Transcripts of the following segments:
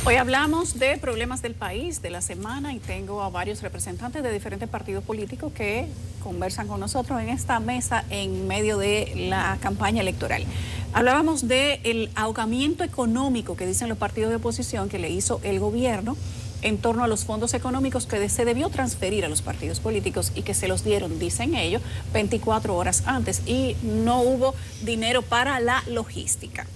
Hoy hablamos de problemas del país, de la semana, y tengo a varios representantes de diferentes partidos políticos que conversan con nosotros en esta mesa en medio de la campaña electoral. Hablábamos del ahogamiento económico que dicen los partidos de oposición que le hizo el gobierno en torno a los fondos económicos que se debió transferir a los partidos políticos y que se los dieron, dicen ellos, 24 horas antes, y no hubo dinero para la logística.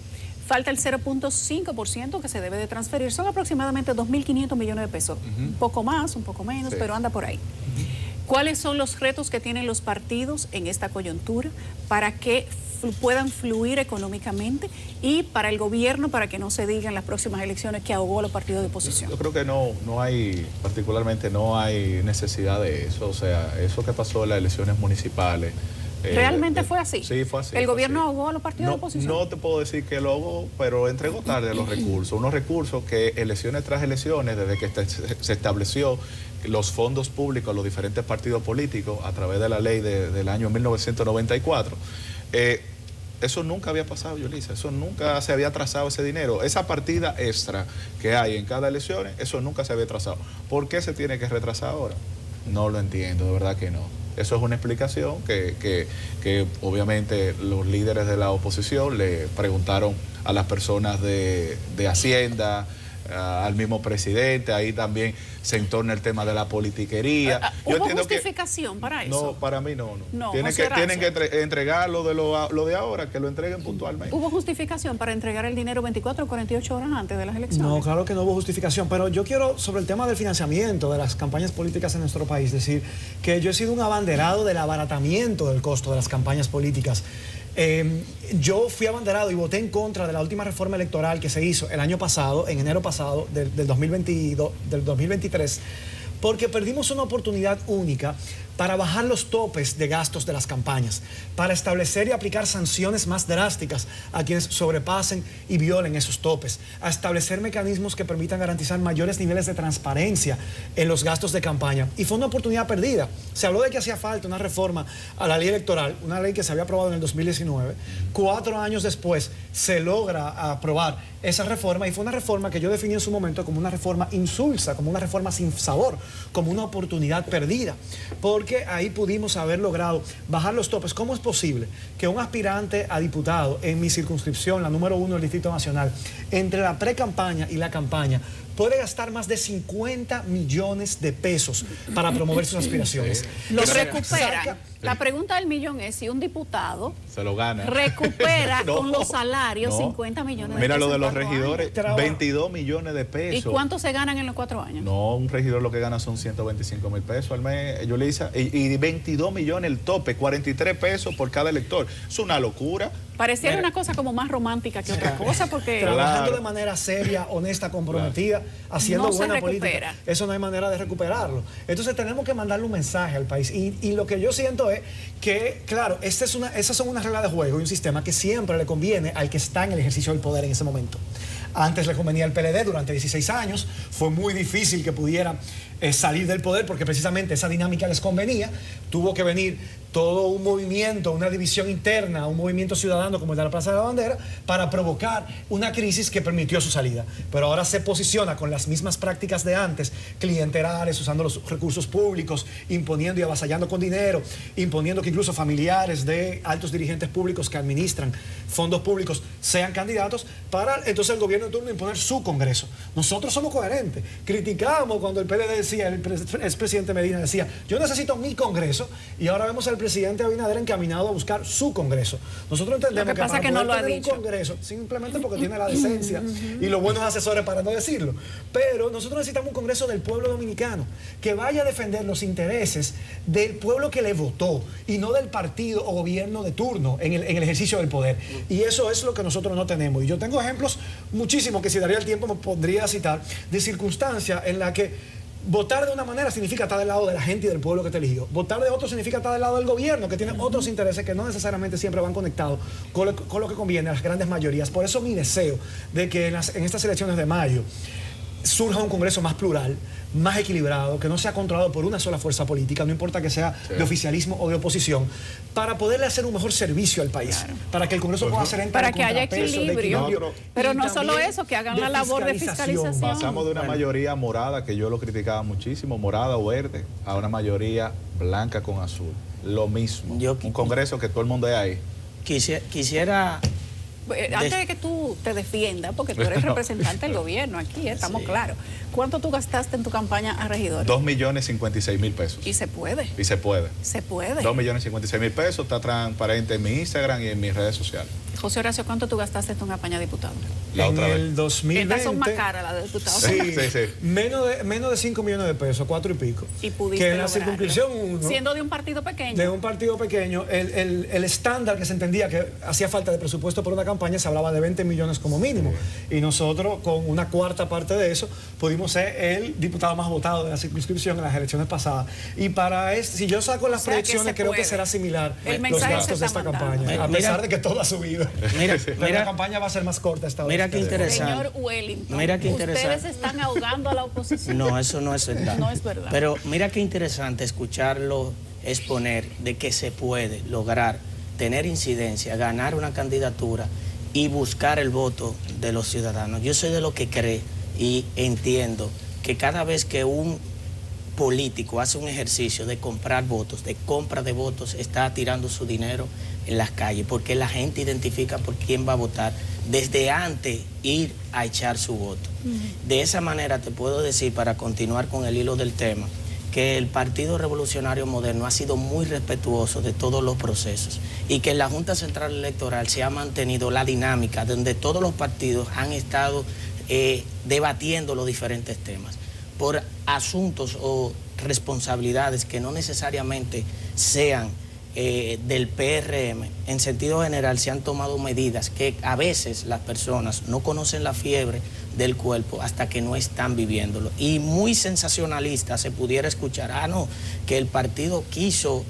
Falta el 0.5% que se debe de transferir. Son aproximadamente 2.500 millones de pesos. Un poco más, un poco menos, sí, pero anda por ahí. ¿Cuáles son los retos que tienen los partidos en esta coyuntura para que puedan fluir económicamente y para el gobierno, para que no se diga en las próximas elecciones que ahogó a los partidos de oposición? Yo creo que no hay, particularmente no hay necesidad de eso. O sea, eso que pasó en las elecciones municipales. ¿Realmente fue así? Sí, fue así. ¿El gobierno ahogó a los partidos de oposición? No te puedo decir que lo ahogó, pero entregó tarde los recursos. Unos recursos que elecciones tras elecciones, desde que se estableció los fondos públicos a los diferentes partidos políticos a través de la ley del año 1994, eso nunca había pasado, Yulisa. Eso nunca se había trazado ese dinero. Esa partida extra que hay en cada elección, eso nunca se había trazado. ¿Por qué se tiene que retrasar ahora? No lo entiendo, de verdad que no. Eso es una explicación que obviamente los líderes de la oposición le preguntaron a las personas de Hacienda, al mismo presidente. Ahí también se entorna el tema de la politiquería. ¿Hubo justificación para eso? No, para mí no. Tienen que entregar lo de ahora, que lo entreguen puntualmente. ¿Hubo justificación para entregar el dinero 24 o 48 horas antes de las elecciones? No, claro que no hubo justificación, pero yo quiero, sobre el tema del financiamiento de las campañas políticas en nuestro país, decir que yo he sido un abanderado del abaratamiento del costo de las campañas políticas. Yo fui abanderado y voté en contra de la última reforma electoral que se hizo el año pasado, en enero pasado del 2023, porque perdimos una oportunidad única para bajar los topes de gastos de las campañas, para establecer y aplicar sanciones más drásticas a quienes sobrepasen y violen esos topes, a establecer mecanismos que permitan garantizar mayores niveles de transparencia en los gastos de campaña. Y fue una oportunidad perdida. Se habló de que hacía falta una reforma a la ley electoral, una ley que se había aprobado en el 2019. 4 años después se logra aprobar esa reforma, y fue una reforma que yo definí en su momento como una reforma insulsa, como una reforma sin sabor, como una oportunidad perdida, porque ahí pudimos haber logrado bajar los topes. ¿Cómo es posible que un aspirante a diputado en mi circunscripción, la número 1 del Distrito Nacional, entre la pre-campaña y la campaña, puede gastar más de 50 millones de pesos para promover sus aspiraciones? Lo recupera. La pregunta del millón es si un diputado se lo gana, recupera con los salarios 50 millones de pesos. Mira lo de los regidores, 22 millones de pesos. ¿Y cuánto se ganan en los 4 años? No, un regidor lo que gana son 125,000 pesos al mes, Yulisa, y 22 millones el tope, 43 pesos por cada elector. Es una locura. Pareciera una cosa como más romántica que otra cosa, porque trabajando de manera seria, honesta, comprometida, haciendo buena política, eso no hay manera de recuperarlo. Entonces tenemos que mandarle un mensaje al país, y lo que yo siento es que, claro, esas son unas reglas de juego y un sistema que siempre le conviene al que está en el ejercicio del poder en ese momento. Antes le convenía al PLD durante 16 años, fue muy difícil que pudiera salir del poder porque precisamente esa dinámica les convenía. Tuvo que venir todo un movimiento, una división interna, un movimiento ciudadano como el de la Plaza de la Bandera, para provocar una crisis que permitió su salida. Pero ahora se posiciona con las mismas prácticas de antes, clientelares, usando los recursos públicos, imponiendo y avasallando con dinero, imponiendo que incluso familiares de altos dirigentes públicos que administran fondos públicos sean candidatos, para entonces el gobierno de turno imponer su Congreso. Nosotros somos coherentes. Criticamos cuando el PLD decía, el expresidente Medina decía, yo necesito mi Congreso, y ahora vemos al presidente Abinader encaminado a buscar su Congreso. Nosotros entendemos que para poder tener un Congreso, simplemente porque tiene la decencia y los buenos asesores para no decirlo, pero nosotros necesitamos un Congreso del pueblo dominicano que vaya a defender los intereses del pueblo que le votó y no del partido o gobierno de turno en el ejercicio del poder. Y eso es lo que nosotros no tenemos. Y yo tengo ejemplos muchísimos que, si daría el tiempo, me pondría a citar, de circunstancias en las que votar de una manera significa estar del lado de la gente y del pueblo que te eligió. Votar de otro significa estar del lado del gobierno, que tiene otros intereses que no necesariamente siempre van conectados con lo que conviene a las grandes mayorías. Por eso mi deseo de que en estas elecciones de mayo surja un Congreso más plural, más equilibrado, que no sea controlado por una sola fuerza política, no importa que sea de oficialismo o de oposición, para poderle hacer un mejor servicio al país, claro, para que el Congreso pueda hacer para que haya equilibrio. Pero no solo eso, que hagan la labor de fiscalización. Pasamos de una mayoría morada, que yo lo criticaba muchísimo, morada o verde, a una mayoría blanca con azul. Lo mismo. Un Congreso que todo el mundo es ahí. Quisiera... Antes de que tú te defiendas, porque tú eres representante del gobierno aquí, estamos claros. ¿Cuánto tú gastaste en tu campaña a regidor? 2.056.000 pesos. Y se puede. Y se puede. Se puede. 2.056.000 pesos, está transparente en mi Instagram y en mis redes sociales. José Horacio, ¿cuánto tú gastaste en tu campaña de diputado? En el 2020. Estas son más caras las de diputado. Sí, sí. Menos de 5 millones de pesos, 4 y pico. Y pudiste que en la lograrlo. Circunscripción 1. Siendo de un partido pequeño. De un partido pequeño, el estándar que se entendía que hacía falta de presupuesto por una campaña se hablaba de 20 millones como mínimo. Y nosotros, con una cuarta parte de eso, pudimos ser el diputado más votado de la circunscripción en las elecciones pasadas. Y para si yo saco las proyecciones, creo que será similar los gastos de esta campaña, a pesar de que todo ha subido. Pero la campaña va a ser más corta esta vez. Mira qué interesante. Señor Wellington, mira qué interesante. Ustedes están ahogando a la oposición. No, eso no es verdad. No es verdad. Pero mira qué interesante escucharlo exponer de que se puede lograr tener incidencia, ganar una candidatura y buscar el voto de los ciudadanos. Yo soy de los que cree y entiendo que cada vez que un político hace un ejercicio de comprar votos, de compra de votos, está tirando su dinero en las calles, porque la gente identifica por quién va a votar desde antes ir a echar su voto. De esa manera te puedo decir, para continuar con el hilo del tema, que el Partido Revolucionario Moderno ha sido muy respetuoso de todos los procesos y que en la Junta Central Electoral se ha mantenido la dinámica donde todos los partidos han estado debatiendo los diferentes temas por asuntos o responsabilidades que no necesariamente sean del PRM. En sentido general se han tomado medidas que a veces las personas no conocen la fiebre del cuerpo hasta que no están viviéndolo. Y muy sensacionalista se pudiera escuchar, que el partido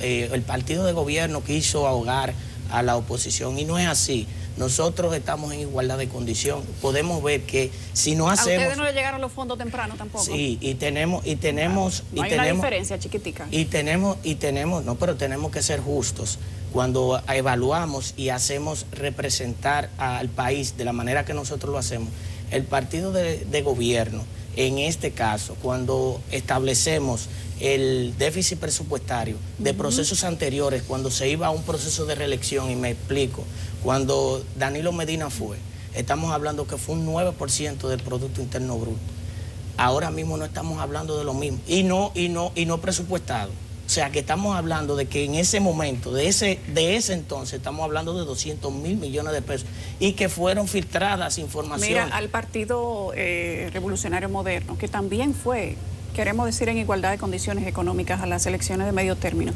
el partido de gobierno quiso ahogar a la oposición, y no es así. Nosotros estamos en igualdad de condición. Podemos ver que si no hacemos... ¿A ustedes no le llegaron los fondos temprano tampoco? Sí, y tenemos... No hay una diferencia chiquitica. No, pero tenemos que ser justos. Cuando evaluamos y hacemos representar al país de la manera que nosotros lo hacemos, el partido de gobierno, en este caso, cuando establecemos el déficit presupuestario de procesos anteriores, cuando se iba a un proceso de reelección, y me explico, cuando Danilo Medina fue, estamos hablando que fue un 9% del Producto Interno Bruto. Ahora mismo no estamos hablando de lo mismo, y no presupuestado. O sea, que estamos hablando de que en ese momento, de ese entonces, estamos hablando de 200.000 millones de pesos y que fueron filtradas informaciones. Mira, al Partido Revolucionario Moderno, que también fue, queremos decir, en igualdad de condiciones económicas a las elecciones de medio término,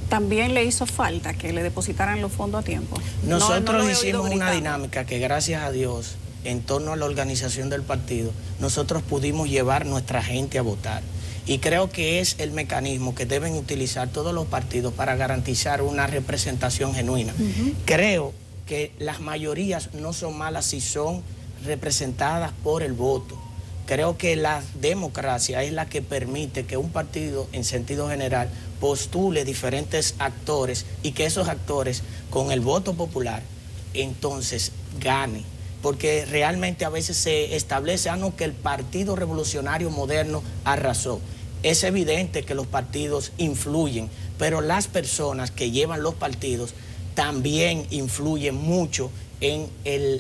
también le hizo falta que le depositaran los fondos a tiempo. Nosotros hicimos una dinámica que, gracias a Dios, en torno a la organización del partido, nosotros pudimos llevar nuestra gente a votar. Y creo que es el mecanismo que deben utilizar todos los partidos para garantizar una representación genuina. Creo que las mayorías no son malas si son representadas por el voto. Creo que la democracia es la que permite que un partido, en sentido general, postule diferentes actores y que esos actores, con el voto popular, entonces ganen. Porque realmente a veces se establece que el Partido Revolucionario Moderno arrasó. Es evidente que los partidos influyen, pero las personas que llevan los partidos también influyen mucho en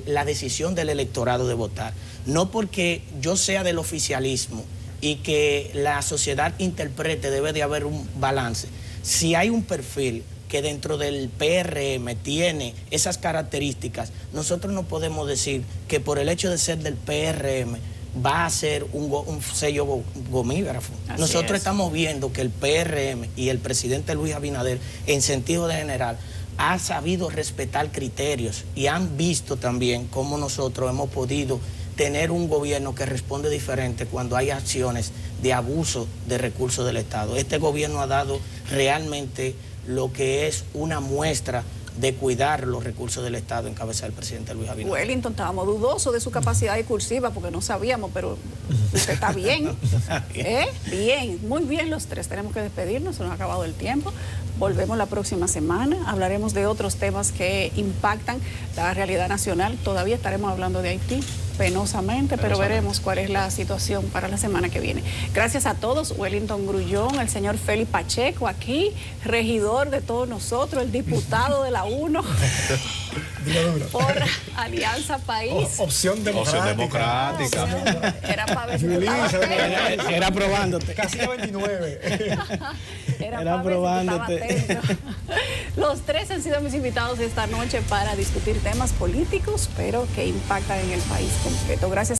la decisión del electorado de votar. No porque yo sea del oficialismo y que la sociedad interprete debe de haber un balance. Si hay un perfil que dentro del PRM tiene esas características, nosotros no podemos decir que por el hecho de ser del PRM va a ser un sello gomígrafo. Nosotros estamos viendo que el PRM y el presidente Luis Abinader, en sentido general, ha sabido respetar criterios y han visto también cómo nosotros hemos podido tener un gobierno que responde diferente cuando hay acciones de abuso de recursos del Estado. Este gobierno ha dado realmente lo que es una muestra de cuidar los recursos del Estado en cabeza del presidente Luis Abinader. Wellington, estábamos dudosos de su capacidad discursiva porque no sabíamos, pero usted está bien. Bien, muy bien los tres. Tenemos que despedirnos, se nos ha acabado el tiempo. Volvemos la próxima semana, hablaremos de otros temas que impactan la realidad nacional. Todavía estaremos hablando de Haití, penosamente, pero veremos cuál es la situación para la semana que viene. Gracias a todos, Wellington Grullón, el señor Félix Pacheco aquí, regidor de todos nosotros, el diputado de la UNO por Alianza País. Opción democrática. Era para ver si era probándote. Casi a 29. Era probándote. Los tres han sido mis invitados esta noche para discutir temas políticos, pero que impactan en el país completo. Gracias.